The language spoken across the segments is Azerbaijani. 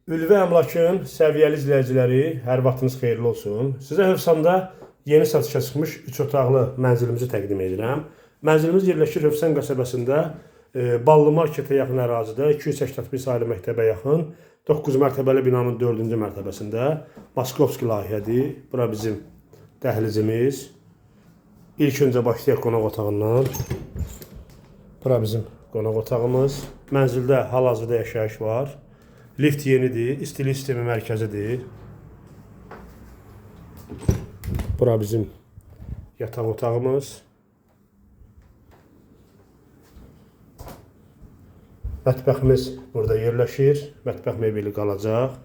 Ülvi Əmlakın səviyyəli izləyiciləri, hər vaxtınız xeyirli olsun. Sizə Hövsanda yeni satışa çıxmış 3 otaqlı mənzilimizi təqdim edirəm. Mənzilimiz yerləşir Hövsan qəsəbəsində, Ballı Marketə yaxın ərazidə, 281 sayılı məktəbə yaxın, 9 mərtəbəli binanın 4-cü mərtəbəsində, Moskovski layihədir. Bura bizim dəhlizimiz. İlk öncə başlayaq qonaq otağından. Bura bizim qonaq otağımız. Mənzildə hal-hazırda yaşayış var. Lift yenidir, istilik sistemi mərkəzidir. Bura bizim yataq otağımız. Mətbəximiz burada yerləşir. Mətbəx mebeli qalacaq.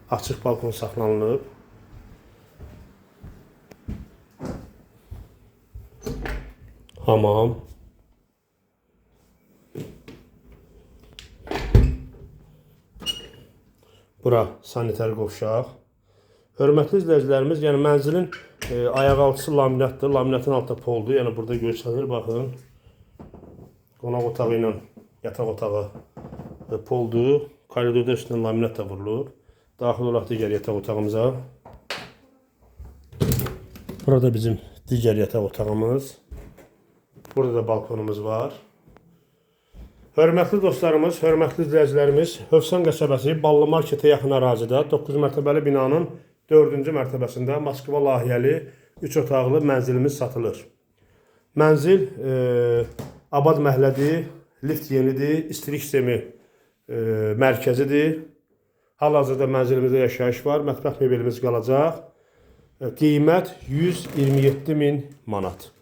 Açıq balkon saxlanılıb. Hamam. Bura sanitar qovşaq. Hörmətli izləyicilərimiz, yəni mənzilin ayaq altısı laminatdır. Laminatın altında poldur. Yəni burada göstərir, baxın. Qonaq otağı ilə yataq otağı poldur. Koridorda üstündən laminat da vurulub. Daxil olaq digər yataq otağımıza. Burada bizim digər yataq otağımız. Burada da balkonumuz var. Hörmətli dostlarımız, hörmətli izləyicilərimiz, Hövsan qəsəbəsi Ballı Marketə yaxın ərazidə 9 mərtəbəli binanın 4-cü mərtəbəsində Moskva layihəli 3 otaqlı mənzilimiz satılır. Mənzil abad məhəllədir, lift yenidir, istilik sistemi mərkəzidir. Hal-hazırda mənzilimizdə yaşayış var, mətbəx mebelimiz qalacaq. Qiymət 127.000 manat.